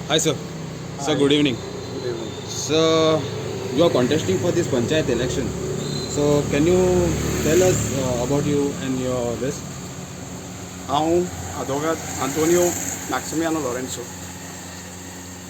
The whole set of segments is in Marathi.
Hi, sir. Sir, good evening. Good evening. So, you are contesting for this panchayat election. So, can you tell us about you and your this? हांव आदवोगाद आंतोनियो मॅक्सिमियानो लॉरेन्सो.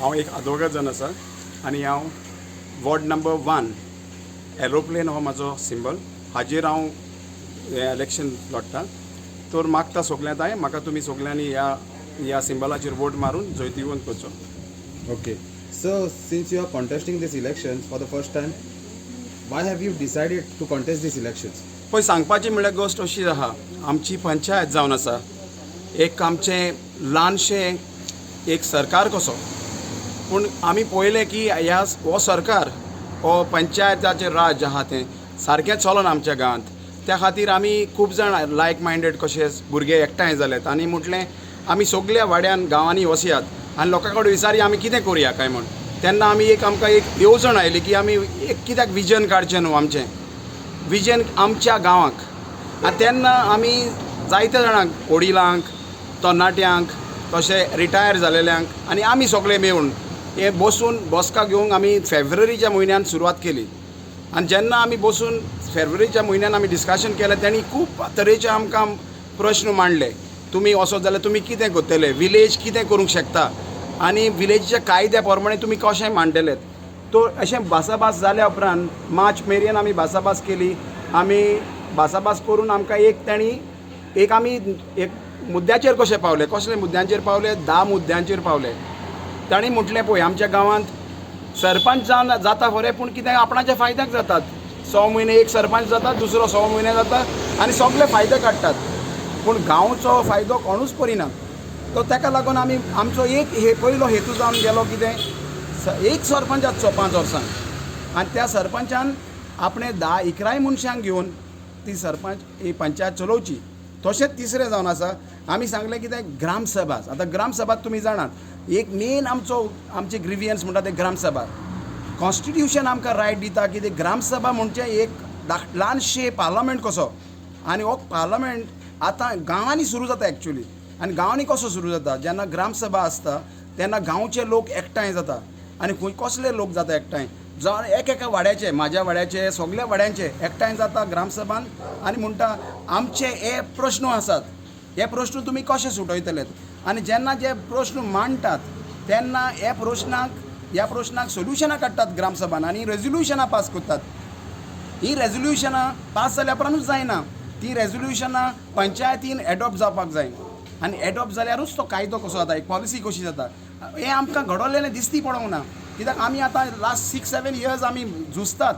हांव एक आदवोगाद जावन आसा आनी हांव वॉर्ड नंबर 1 एरोप्लेन हो म्हाजो सिंबल. हाजेर हांव हें इलेक्शन लडटां. तर मागता सगल्यांताय म्हाका तुमी सगल्यांनी ह्या सिंबलाचेर वोट मारून जैतिवंत करचो. Okay. So, since you are contesting these elections for the first time, why have you decided to contest these elections? पळय सांगपाची म्हळ्यार गोश्ट अशी आहा, आमची पंचायत जावन आसा एक आमचें ल्हानशें एक सरकार कसो. पूण आमी पळयलें की हो सरकार हो पंचायताचें राज आहा तें सारकें चलना आमच्या गांवांत. त्या खातीर आमी खूब जाण लायक मायंडेड कशे भुरगे एकठांय जालेत आनी म्हटलें आमी सगल्या वाड्यान गांवांनी वसयात आनी लोकां कडेन विचारया आमी कितें करुया काय म्हण. तेन्ना आमकां एक येवजण आयली की आमी एक कित्याक विजन काडचें न्हू आमचें विजन आमच्या गांवाक. आनी तेन्ना आमी जायत्या जाणांक वडिलांक तरणाट्यांक तशें रिटायर जालेल्यांक आनी आमी सगळे मेळून हे बसून बसका घेवंक आमी फेब्रुवारीच्या म्हयन्यान सुरवात केली. आनी जेन्ना आमी बसून फेब्रुवारीच्या म्हयन्यान आमी डिस्कशन केलें तेणी खूब तरेचे आमकां प्रश्न मांडले. तुमी वचत जाल्यार तुमी कितें करतले, विलेज कितें करूंक शकता आनी विलेजीच्या कायद्या प्रमाणे तुमी कशें मांडटले. तो अशें भासाभास जाल्या उपरांत मार्च मेरेन आमी भासाभास केली. आमी भासाभास करून आमकां आमी एक मुद्द्याचेर कशे पावले. कसले मुद्द्यांचेर पावले? 10 मुद्द्यांचेर पावले. तांणी म्हटलें पळय आमच्या गांवांत सरपंच जाता खरें पूण कितें आपणाच्या फायद्याक जातात. 6 म्हयने एक सरपंच जाता, दुसरो 6 म्हयने जाता आनी सगळे फायदे काडटात. पूण गांवचो फायदो कोणूच करिना. तो ताका लागून आमी आमचो एक पयलो हेतू जावन गेलो कितें एक सरपंच आसचो 5 वर्सांक आनी त्या सरपंचान आपणे 10-11 मनशांक घेवन ती सरपंच ही पंचायत चलोवची. तशेंच तिसरें जावन आसा आमी सांगलें कितें ग्रामसभा. आतां ग्रामसभात तुमी जाणात एक मेन आमची ग्रिवियन्स म्हणटा ते ग्रामसभा. कॉन्स्टिट्यूशन आमकां रायट दिता की ते ग्रामसभा म्हणजे एक ल्हानशे पार्लमेंट कसो. आनी हो पार्लमेंट आतां गांवांनी सुरू जाता एक्चुली. आनी गांवांनी कसो सुरू जाता जेन्ना ग्रामसभा आसता तेन्ना गांवचे लोक एकठांय जाता. आनी खंय कसले लोक जाता एकठांय जावन एका वाड्याचे म्हाज्या वाड्याचे सगल्या वाड्यांचे एकठांय जाता ग्रामसभान आनी म्हणटा आमचे हे प्रश्न आसात, हे प्रश्न तुमी कशे सुटयतलेत. आनी जेन्ना जे प्रश्न मांडटात तेन्ना ह्या प्रश्नाक सोल्युशनां काडटात ग्रामसभान आनी रेजोल्युशनां पास करतात. ही रेजोल्युशनां पास जाल्या उपरांतूच जायना. ती रेजोल्युशनां पंचायतीन एडॉप्ट जावपाक जाय आनी एडॉप्ट जाल्यारूच तो कायदो कसो जाता, एक पॉलिसी कशी जाता. हें आमकां घडोवलेलें दिसती पडोंक ना. कित्याक आमी आतां लास्ट 6-7 इयर्स आमी झुजतात.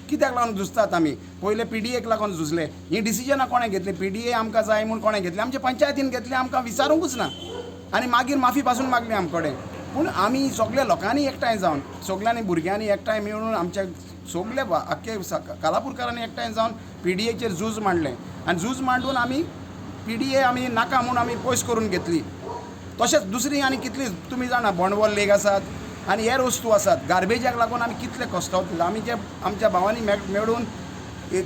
कित्याक लागून झुजतात आमी? पयले PDAक लागून झुजले. ही डिसिजनां कोणें घेतली? PDA आमकां जाय म्हूण कोणें घेतली? आमच्या पंचायतीन घेतली. आमकां विचारूंकूच ना आनी मागीर माफी पासून मागली आमचे कडेन. पूण आमी सगल्या लोकांनी एकठांय जावन सगल्यांनी भुरग्यांनी एकठांय मेळून आमच्या सगळे आख्खे कालापुरकारांनी एकठांय जावन PDAचेर झूज मांडलें आनी झूज मांडून आमी PDA आमी नाका म्हूण आमी पयस करून घेतली. तशेंच दुसरी आनी कितली तुमी जाणा बोंडवल लेक आसात आनी हेर वस्तू आसात. गार्बेजाक लागून आमी कितले कश्टावत आमी जे आमच्या भावांनी मेळून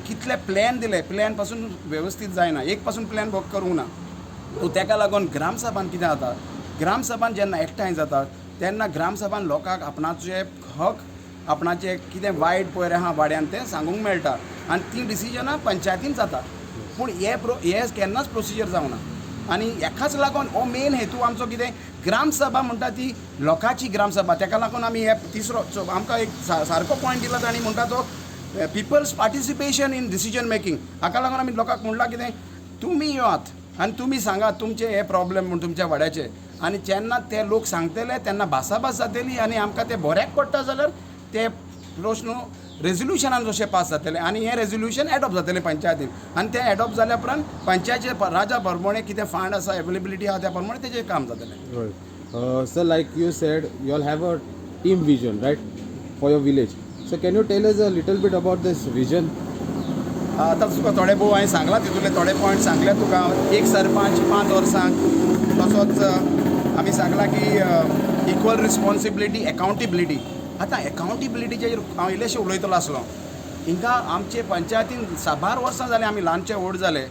कितले प्लॅन दिले. प्लॅन पासून वेवस्थीत जायना. एक पासून प्लॅन करूंक ना. सो ताका लागून ग्रामसभान कितें जाता, ग्रामसभान जेन्ना एकठांय जातात तेन्ना ग्रामसभान लोकांक आपणाचे हक आपणाचें कितें वायट पयर आहा वाड्यान तें सांगूंक मेळटा आनी ती डिसिजनां पंचायतीन जाता. पूण हे केन्नाच प्रोसिजर जावना. आनी हेकाच लागून हो मेन हेतू आमचो कितें ग्रामसभा म्हणटा ती लोकांची ग्रामसभा. ताका लागून आमी हे तिसरो आमकां एक सारको पॉयंट दिला ताणी म्हणटा तो people's participation in decision making. हाका लागून आमी लोकांक म्हणलां कितें तुमी येयात आनी तुमी सांगात तुमचे हे प्रॉब्लेम म्हूण तुमच्या वाड्याचे आनी जेन्ना ते लोक सांगतले तेन्ना भासाभास जातली आनी आमकां ते बऱ्याक पडटा जाल्यार ते प्रश्न रेजोल्युशनान जशें पास जातले आनी हें रेजोल्युशन एडॉप्ट जातलें पंचायतीन आनी तें एडॉप्ट जाल्या उपरांत पंचायतीच्या राजा प्रमाणे कितें फंड आसा एवेलेबिलिटी आहा त्या प्रमाणे तेजें काम जातलें. Sir, like you said, you all have a team vision, right, for your village. So, can you tell us a little bit about this vision? आतां तुका थोडे भोव हांवें सांगला तितूंतले थोडे पॉयंट सांगले तुका. एक सरपंच 5 वर्सांक. तसोच आमी सांगला की इक्वल रिस्पॉन्सिबिलिटी एकावंटेबिलिटी. आतां एकावंटेबिलिटीचेर हांव इल्लेशें उलयतलो आसलो. हिंगा आमचे पंचायतीन 12 वर्सां जालीं आमी ल्हानचे व्हड जाले.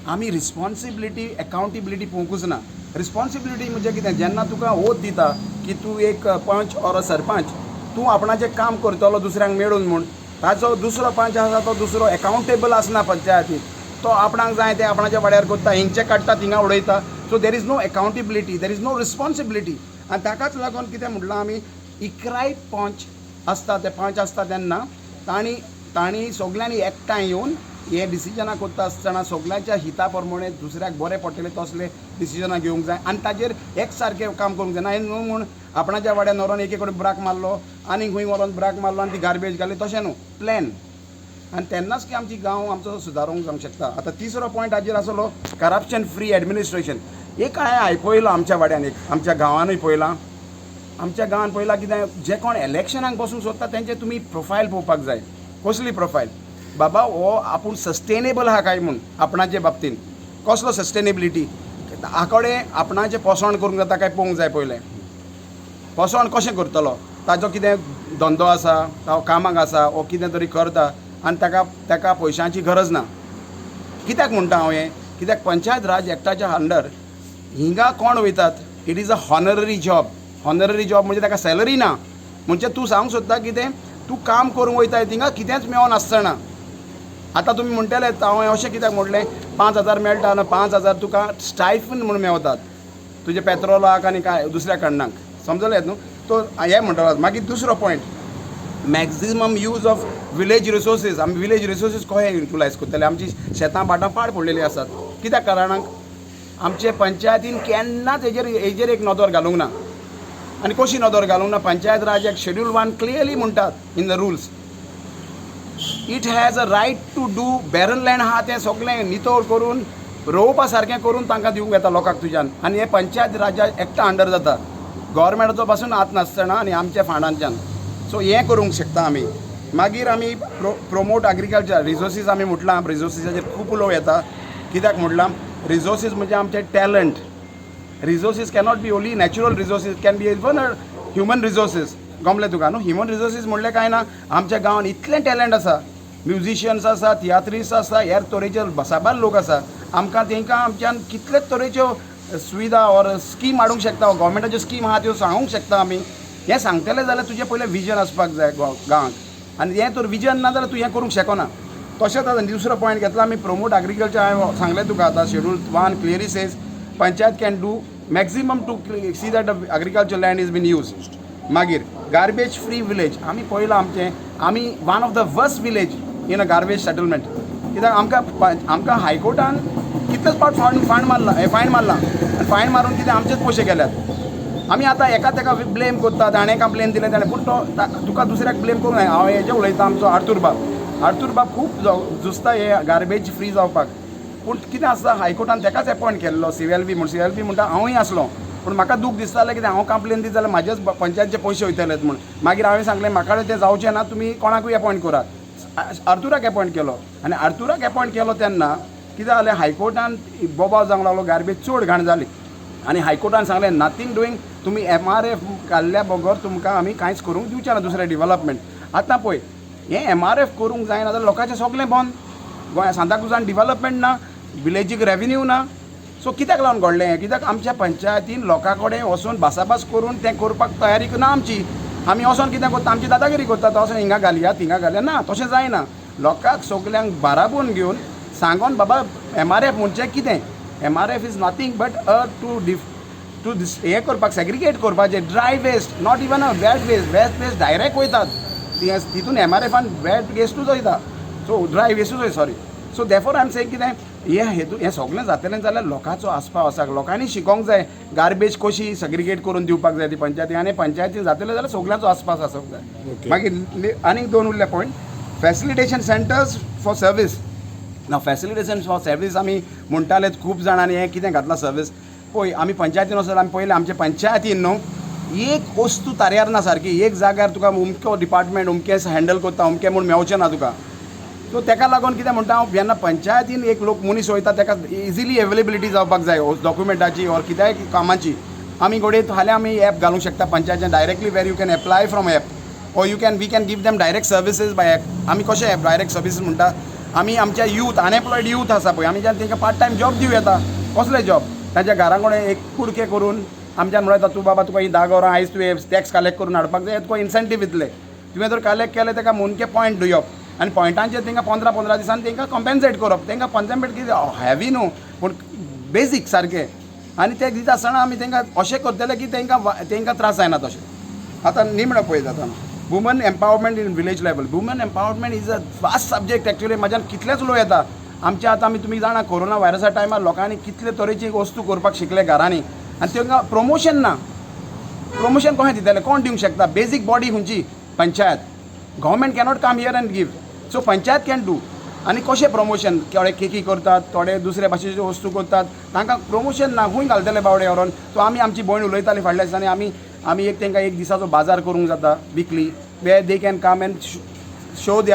आमी रिस्पॉन्सिबिलिटी एकावंटेबिलिटी पळोवंकूच ना. रिस्पॉन्सिबिलिटी म्हणजे कितें जेन्ना तुका ओथ दिता की तूं एक पंच ऑर सरपंच तूं आपणाचें काम करतलो दुसऱ्यांक मेळून म्हूण ताचो दुसरो पंच आसा तो दुसरो एकावंटेबल आसना पंचायतीक तो आपणाक जाय ते आपणाच्या वाड्यार करता हिंगचे काडटा थिंगा उडयता so there is no accountability there is no responsibility आनी ताकाच लागून कितें म्हटलां आमी इकराय पंच आसता ते पंच आसता तेन्ना तांणी सगल्यांनी एकठांय येवन हे डिसिजनां करता आसतना सगळ्यांच्या हिता प्रमाणे दुसऱ्याक बरें पडटलें तसले डिसिजनां घेवंक जाय आनी ताजेर एक सारकें काम करूंक जाय ना न्हू म्हूण आपणाच्या वाड्यार व्हरोन एके कडेन ब्राक मारलो आनी खंय व्हरोन ब्राक मारलो आनी ती गार्बेज घाली तशें न्हू प्लॅन आनी तेन्नाच की आमची गांव आमचो सुदारूंक जावंक शकता आतां तिसरो पॉयंट हाजेर आसलो करप्शन फ्री एडमिनिस्ट्रेशन एक हांवें आयपयलां आमच्या वाड्यान एक आमच्या गांवानूय पयलां आमच्या गांवान पयलां कितें जे कोण इलेक्शनाक बसूंक सोदता तेंचे तुमी प्रोफायल पळोवपाक जाय कसली प्रोफायल बाबा हो आपूण सस्टेनेबल आहा काय म्हूण आपणाचे बाबतीन कसलो सस्टेनेबिलिटी हाकडे आपणाचें पोसण करूंक जाता काय पळोवंक जाय पयलें पोसण कशें करतलो ताजो कितें धंदो आसा तो कामाक आसा वो कितें तरी करता आनी ताका पयशांची गरज ना कित्याक म्हणटा हांव हें कित्याक पंचायत राज एक्टाच्या अंडर हिंगा कोण वयतात it is a honorary job म्हणजे ताका सॅलरी ना म्हणजे तूं सांगूंक सोदता कितें तूं काम करूंक वयता थिंगा कितेंच मेळोन आसतना आतां तुमी म्हणटले हांवें अशें कित्याक म्हटलें 5,000 मेळटा आनी 5,000 तुका स्टायफन म्हणून मेवतात तुजे पेट्रोलाक आनी काय दुसऱ्या कारणाक समजलें न्हू तो हें म्हणटलो मागीर दुसरो point maximum use of village resources आमी विलेज रिसोर्सीस कशे युटिलायज करतले आमची शेतां भाटां पाड पडलेलीं आसात कित्याक कारणाक आमचे पंचायतीन केन्नाच हेजेर एक नदर घालूंक ना आनी कशी नदर घालूंक ना पंचायत राज एक शेड्यूल 1 क्लियरली म्हणटात in the rules it has a right to do barren land आहा तें सगळें नितळ करून रोवपा सारकें करून तांकां दिवंक येता लोकांक तुज्यान आनी हें पंचायत राजा एकटा अंडर जाता गव्हर्मेंटाचो पासून हात नासतना आनी आमच्या फांडांच्यान सो हें करूंक शकता आमी मागीर आमी प्रोमोट एग्रीकल्चर रिसोर्सीस आमी म्हटलां रिसोर्सीसाचेर खूब उलोव येता कित्याक म्हटलां रिसोर्सीस म्हणजे आमचे talent resources cannot be only natural resources can be even human resources गमलें तुका न्हू ह्युमन रिसोर्सीस म्हणलें काय ना आमच्या गांवांत इतलें टॅलंट आसा म्युजिशियन्स आसा तियात्रीस्ट आसा हेर तरेचे बसाबार लोक आसा आमकां तांकां आमच्यान कितलेच तरेच्यो सुविधा ऑर स्कीम हाडूंक शकता गव्हर्मेंटाच्यो स्कीम आहा त्यो सांगूंक शकता आमी हें सांगतलें जाल्यार तुजें पयलें विजन आसपाक जाय गांवांक आनी हें तर विजन ना जाल्यार तूं हें करूंक शकना तशेंच आतां दुसरो पॉयंट घेतला आमी प्रोमोट एग्रीकल्चर हांवें सांगलें तुका आतां schedule 1 clearly says panchayat can do maximum to see that agriculture land is been used मागीर गार्बेज फ्री विलेज आमी पयलां आमी one of the worst village in a garbage settlement कित्याक आमकां हायकोर्टान कितलेच पावट फायन मारला आनी फायन मारून कितें आमचेच पयशे गेल्यात आमी आतां एका ब्लेम करतात ताणें कंप्लेन दिलें ताणें पूण तो तुका दुसऱ्याक ब्लेम करूंक जाय हांव हेजें उलयतां आमचो आर्थूर बाब खूब झुजता हे गार्बेज फ्री जावपाक पूण कितें आसता हायकोर्टान ताकाच अपॉयंट केल्लो CLB म्हणटा हांवूय आसलो पूण म्हाका दूख दिसतालें कितें हांव कंप्लेन दित जाल्यार म्हाजेच पंचायतचे पयशे वयतलेत म्हूण मागीर हांवें सांगलें म्हाका तें जावचें ना तुमी कोणाकूय अपॉयंट करात आर्थुराक अपॉयंट केलो आनी आर्थुराक अपॉयंट केलो तेन्ना कितें जालें हायकोर्टान बोबाव जावंक लागलो गार्बेज चड घाण जाली आनी हायकोर्टान सांगलें नथींग डुईंग तुमी MRF घाल्ल्या बगर तुमकां आमी कांयच करूंक दिवचें ना दुसरें डिवेलपमेंट आतां पळय हें MRF करूंक जायना जाल्यार लोकांचें सगळें बंद गोंया सांताक्रुजान डिवेलपमेंट ना विलेजीक रेवेन्यू ना सो कित्याक लागून घडलें हें कित्याक आमच्या पंचायतीन लोकां कडेन वचून भासाभास करून तें करपाक तयारी ना आमची आमी वचोन कितें करता आमची दादागिरी करता तो वचोन हिंगा घालया थिंगा घालया ना तशें जायना लोकांक सगल्यांक बाराबून घेवन सांगोन बाबा MRF म्हणजे कितें MRF is nothing but to हें करपाक सेग्रिगेट करपाचें dry waste not even a wet waste direct वयतात तितून MRFान वेट वेस्टूच वयता सो ड्राय वेस्टूच वय sorry so देफोर I am saying कितें हें सगळें जातलें जाल्यार लोकांचो आस्पाव आसा लोकांनी शिकोंक जाय गार्बेज कशी सेग्रिगेट करून दिवपाक जाय ती पंचायती आनी पंचायती जातलें जाल्यार सगळ्यांचो आस्पाव आसूंक जाय मागीर आनीक 2 उरले point facilitation centres for service ना फॅसिलिटेशन फॉर सर्वीस आमी म्हणटालेत खूब जाणांनी हें कितें घातलां सर्वीस पळय आमी पंचायतीन वचत आमी पयलें आमचे पंचायतीन न्हू एक वस्तू तार्यार ना सारकी एक जाग्यार तुका अमको डिपार्टमेंट अमकें हँडल करता अमकें म्हूण मेवचें ना तुका सो ताका लागून कितें म्हणटा हांव जेन्ना पंचायतीन एक लोक मनीस वयता ताका इजिली अवेलेबिलिटी जावपाक जाय डॉक्युमेंटाची ऑर कित्याय कामाची आमी घोडये फाल्यां आमी एप घालूंक शकता पंचायतीन directly where you can apply from app or we can give them direct services by app आमी कशें एप डायरेक्ट सर्विसीस म्हणटा आमी आमच्या यूथ अनएम्प्लॉयड यूथ आसा पळय आमी जेन्ना तांकां पार्ट टायम जॉब दिवं येता कसले जॉब तांच्या घरा कडेन एक कुडके करून आमच्यान म्हणटा तूं बाबा तुका ही 10 वरां आयज तुवें टॅक्स कलेक्ट करून हाडपाक जाय तुका इन्सेंटीव दितले तुवें जर कलेक्ट केलें ताका मोनके पॉयंट दिवप आनी पॉयंटांचेर तांकां 15-15 दिसांनी तांकां कॉम्पेन्सेट करप तांकां कॉम्पेन्सेट कितें हॅवी न्हू पूण बेजीक सारकें आनी ते दिता आसतना आमी तांकां अशें करतले की तांकां त्रास जायना तशें आतां निमणें पळयत आतां woman empowerment in village level woman empowerment is a vast subject actually म्हाज्यान कितलेच उलोव येता आमच्या आतां आमी तुमी जाणा कोरोना व्हायरसा टायमार लोकांनी कितले तरेची वस्तू करपाक शिकले घरांनी आनी तांकां प्रमोशन ना प्रमोशन कोणें दितलें कोण दिवंक शकता बेजीक बॉडी खंयची panchayat government cannot come here end give so panchayat can do आनी कशें प्रमोशन थोडे केकी करतात थोडे दुसरे भाशेच्यो वस्तू करतात तांकां प्रमोशन ना खंय घालतले बावडे व्हरोन सो आमची भयण उलयताली फाटल्या दिसांनी आमी तांकां एक दिसाचो बाजार करूंक जाता weekly way they can come and show the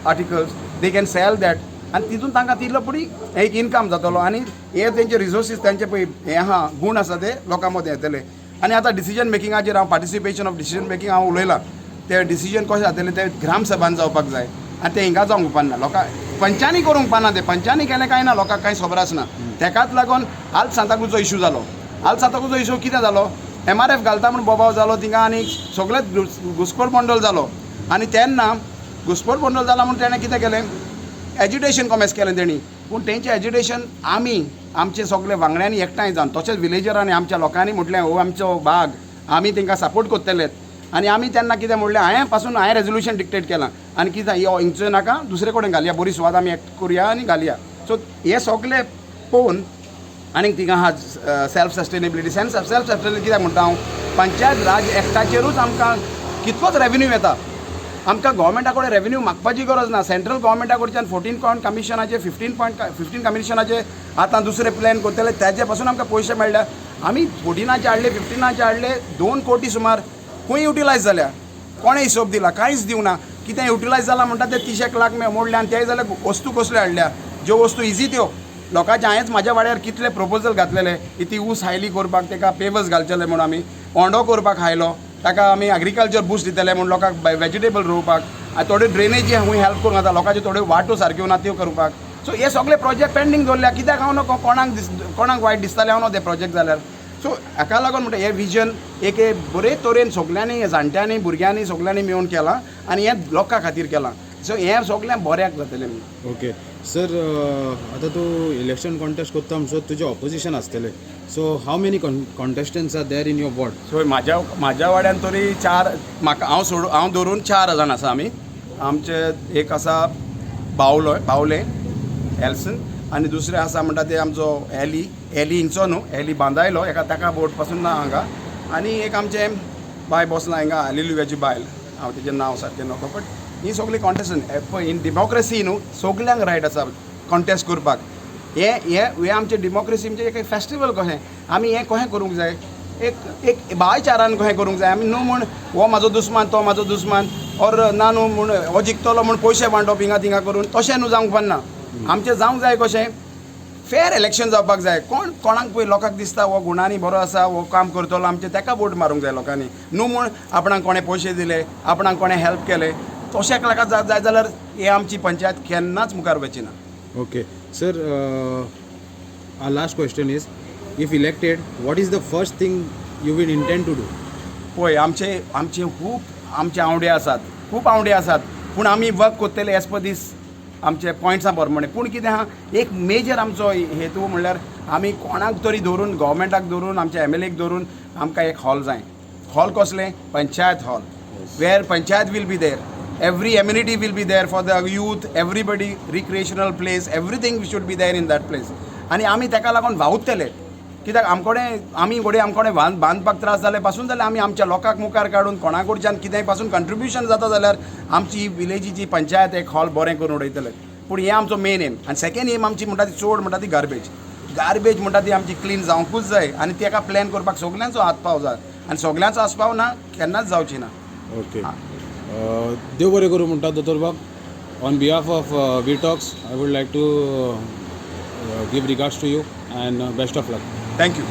articles they can sell that आनी तितून तांकां तितलो पुडी एक इनकम जातलो आनी हे तेंचे रिसोर्सीस तेंचे पळय हे आहा गूण आसा ते लोकां मदें येतले आनी आतां डिसिजन मेकिंगाचेर हांव पार्टिसिपेशन ऑफ डिसिजन मेकिंग हांव उलयलां ते डिसिजन कशें जातलें ते ग्रामसभान जावपाक जाय आनी ते हिंगा जावंक उपकारना लोकां पंचांनी करूंक उपकारना ते पंचांनी केलें कांय ना लोकांक कांय खबर आसना तेकाच लागून आल्त सांताक्रूजचो इशू जालो आल्त सांताक्रूजचो इशू कितें जालो MRF घालता म्हूण बोबाव जालो थिंगा आनी सगळेच घुसखोर बंडल जालो आनी तेन्ना घुसखोर बंडल जाला म्हूण तेणें कितें केलें एज्युटेशन कॉमेस केलें तेणी पूण तेंचें एज्युटेशन आमचे सगळे वांगड्यांनी एकठांय जावन तशेंच विलेजरांनी आमच्या लोकांनी म्हटलें हो आमचो भाग आमी तांकां सपोर्ट करतलेत आनी आमी तेन्ना कितें म्हणलें हांवें रेजोल्युशन डिक्टेट केलां आनी कितें हिंगचो नाका दुसरे कडेन घालया बरी सुवात आमी एक्ट करुया आनी घालया सो हे सगळे पळोवन आनीक थिंगा आहा सेल्फ सस्टेनेबिलिटी कित्याक म्हणटा हांव पंचायत राज एक्टाचेरूच आमकां कितलोच रेवेन्यू येता आमकां गोवोरमेंटा कडेन रेवेन्यू मागपाची गरज ना सेंट्रल गोवोरमेंटा कडच्यान 14 पॉयंट कमिशनाचे 15 कमिशनाचे आतां दुसरे प्लॅन करतले त्याचे पासून आमकां पयशे मेळ्ळ्या आमी 14 हाडले 15 हाडले 2 कोटी सुमार खंय युटिलायज जाल्या कोणें हिशोब दिला कांयच दिवना कितें युटिलायज जाला म्हणटा ते 30 लाख मोडले आनी ते जाल्यार वस्तू कसल्यो हाडल्या ज्यो वस्तू इजी त्यो लोकांचे हांवेंच म्हाज्या वाड्यार कितले प्रपोजल घातलेले की ती ऊस हायली करपाक ताका पेवर्स घालचेले म्हणून आमी ओंडो करपाक हायलो ताका आमी एग्रीकल्चर बूस्ट दितले म्हूण लोकांक वेजिटेबल रोवपाक आनी थोड्यो ड्रेनेजी खंय हेल्प करूंक जाता लोकांच्यो थोड्यो वाटो सारक्यो ना त्यो करपाक सो हे सगळे प्रोजेक्ट पेंडींग दवरल्या कित्याक हांव नको कोणाक वायट दिसतालें हांव नो ते प्रोजेक्ट जाल्यार सो हाका लागून म्हणटा हें विजन एक बरे तरेन सगल्यांनी जाणट्यांनी भुरग्यांनी सगल्यांनी मेळून केलां आनी हें लोकां खातीर केलां सो हें सगळें बऱ्याक जातलें ओके सर आतां तूं इलेक्शन कॉन्टेस्ट करता म्हणसर तुजें ऑपोजिशन आसतलें so how many contestants are there in your ward so म्हाज्या वाड्यान तरी 4 म्हाका हांव धरून 4 जाण आसा आमी आमचे एक आसा बावले एल्सन आनी दुसरे आसा म्हणटा ते आमचो एली हिंगचो न्हू एली बांदायलो ताका बोट पासून ना हांगा आनी एक आमचे बाय बसला हिंगा लिलुव्याची बायल हांव तेजें नांव सारकें नको बट ही सगळी कॉन्टेस्टंट इन डेमोक्रेसी न्हू सगल्यांक रायट आसा कॉन्टेस्ट करपाक हे आमचे डेमोक्रेसी म्हणजे एक फेस्टिवल कशें आमी हें कशें करूंक जाय एक भायचारान कशें करूंक जाय आमी न्हू म्हूण हो म्हाजो दुस्मान तो म्हाजो दुस्मान ऑर ना न्हू म्हूण हो जिखतलो म्हूण पयशे वांटप हिंगा थिंगा करून तशें न्हू जावंक पान्ना आमचें जावंक जाय कशें फेर इलेक्शन जावपाक जाय कोणाक पळय लोकांक दिसता हो गुणांनी बरो आसा हो काम करतलो आमचें ताका वोट मारूंक जाय लोकांनी न्हू म्हूण आपणाक कोणें पयशे दिले आपणाक कोणें हेल्प केलें तशें लागत जाय जाल्यार हे आमची पंचायत केन्नाच मुखार वची ना okay sir our last question is if elected what is the first thing you will intend to do पळय आमचे खूब आमचे खूब आवडे आसात पूण आमी वर्क करतले एज पर दीस आमचे पॉयंट्सां प्रमाणे पूण कितें आहा एक मेजर आमचो हेतू म्हणल्यार आमी कोणाक तरी धरून गव्हर्मेंटाक धरून आमच्या MLAक धरून आमकां एक हॉल जाय हॉल कसलें panchayat hall where panchayat will be there every amenity will be there for the youth everybody recreational place everything should be there in that place आणि आमी ताका लागून वावुरतले कित्याक आमी आमकोडे बांदपाक त्रास जाले पासून जाल्यार आमी आमच्या लोकांक मुखार काडून कोणा कडच्यान कितेंय पासून कंट्रिब्युशन जाता जाल्यार आमची विलेजीची पंचायत एक हॉल बरें करून उडयतले पूण हें आमचो मेन एम आनी सेकेंड एम आमची म्हणटा ती चड म्हणटा ती गार्बेज म्हणटा ती आमची क्लीन जावंकूच जाय आनी ताका प्लॅन करपाक सगल्यांचो हातपाव जाय आनी सगल्यांचो आसपाव ना केन्नाच जावची ना ओके देव बरें करूं म्हणटा दोतोर बाब on behalf of we talks I would like to give regards to you and best of luck thank you